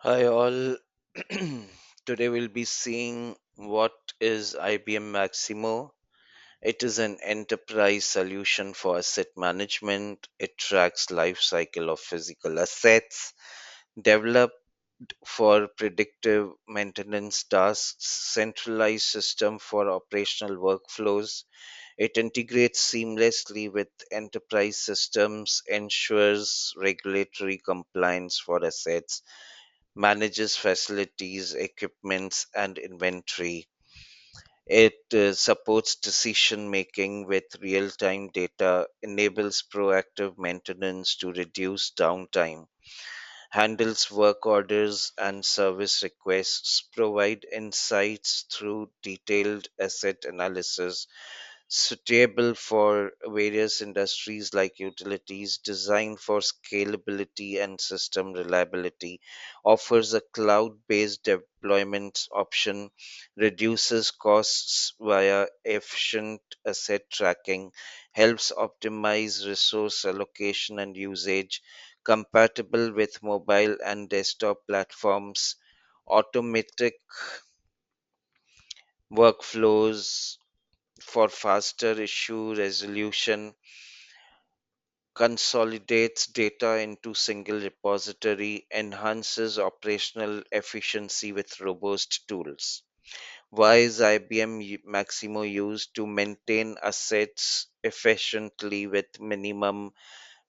Hi all. Today we'll be seeing what is IBM Maximo. It is an enterprise solution for asset management. It tracks life cycle of physical assets, developed for predictive maintenance tasks, centralized system for operational workflows. It integrates seamlessly with enterprise systems, ensures regulatory compliance for assets, manages facilities, equipments, and inventory. It supports decision making with real time data, enables proactive maintenance to reduce downtime, handles work orders and service requests, provide insights through detailed asset analysis, suitable for various industries like utilities, designed for scalability and system reliability, offers a cloud based deployment option, reduces costs via efficient asset tracking, helps optimize resource allocation and usage, compatible with mobile and desktop platforms, automatic workflows for faster issue resolution, consolidates data into single repository, enhances operational efficiency with robust tools. Why is IBM Maximo used to maintain assets efficiently with minimum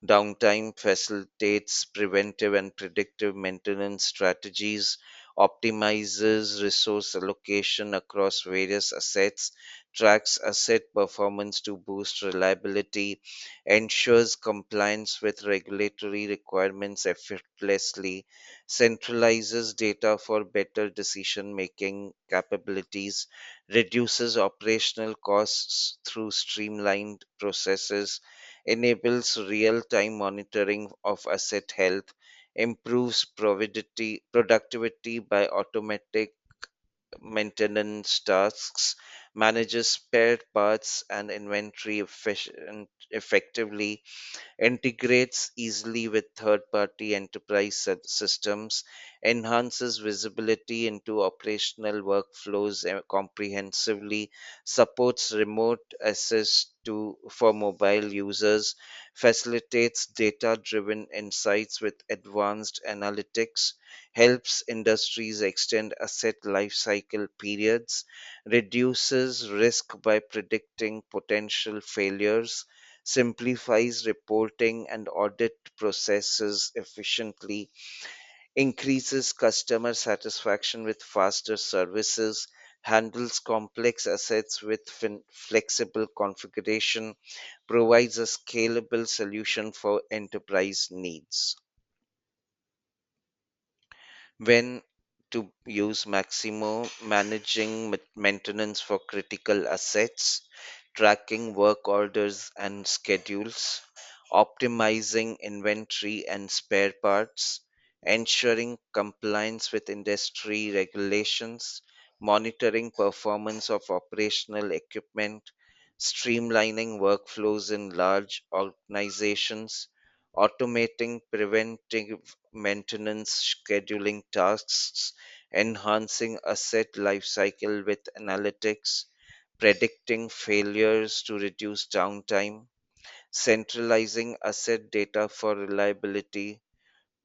downtime, facilitates preventive and predictive maintenance strategies, optimizes resource allocation across various assets, tracks asset performance to boost reliability, ensures compliance with regulatory requirements effortlessly, centralizes data for better decision making capabilities, reduces operational costs through streamlined processes, enables real time monitoring of asset health, improves productivity by automatic maintenance tasks, manages spare parts and inventory effectively, integrates easily with third party enterprise systems, enhances visibility into operational workflows comprehensively, supports remote access for mobile users, facilitates data driven insights with advanced analytics, helps industries extend asset lifecycle periods, reduces risk by predicting potential failures, simplifies reporting and audit processes efficiently, increases customer satisfaction with faster services, handles complex assets with flexible configuration, provides a scalable solution for enterprise needs. When to use Maximo, managing maintenance for critical assets, tracking work orders and schedules, optimizing inventory and spare parts, ensuring compliance with industry regulations, monitoring performance of operational equipment, streamlining workflows in large organizations, automating preventive maintenance scheduling tasks, enhancing asset lifecycle with analytics, predicting failures to reduce downtime, centralizing asset data for reliability,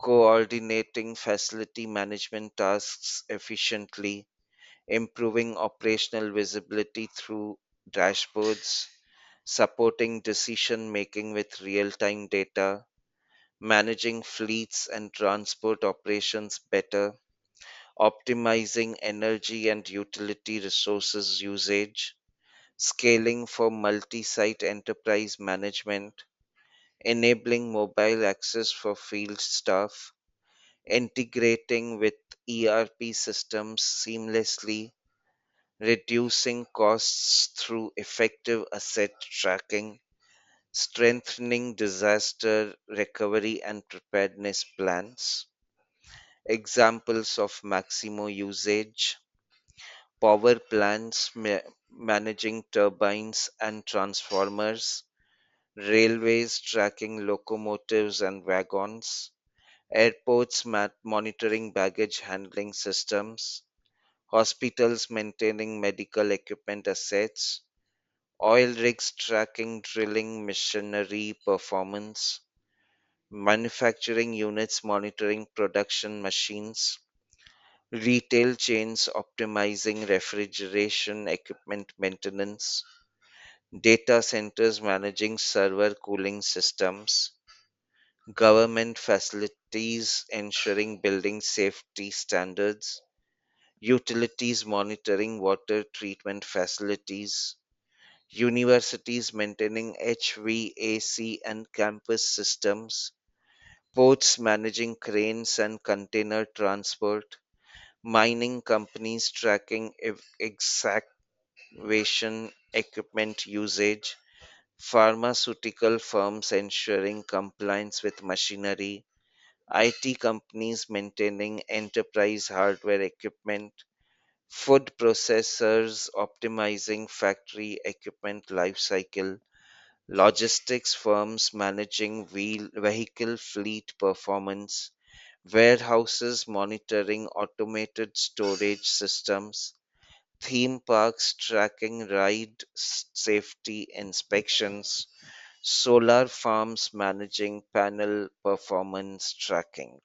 coordinating facility management tasks efficiently, improving operational visibility through dashboards, supporting decision making with real time data, managing fleets and transport operations better, optimizing energy and utility resources usage, scaling for multi site enterprise management, enabling mobile access for field staff, integrating with ERP systems seamlessly, reducing costs through effective asset tracking, strengthening disaster recovery and preparedness plans. Examples of Maximo usage: power plants managing turbines and transformers, railways tracking locomotives and wagons, airports monitoring baggage handling systems, hospitals maintaining medical equipment assets, oil rigs tracking drilling machinery performance, manufacturing units monitoring production machines, retail chains optimizing refrigeration equipment maintenance, data centers managing server cooling systems, government facilities ensuring building safety standards, utilities monitoring water treatment facilities, universities maintaining HVAC and campus systems, ports managing cranes and container transport, mining companies tracking excavation equipment usage, pharmaceutical firms ensuring compliance with machinery, IT companies maintaining enterprise hardware equipment, food processors optimizing factory equipment lifecycle, logistics firms managing vehicle fleet performance, warehouses monitoring automated storage systems, theme parks tracking ride safety inspections, solar farms managing panel performance tracking.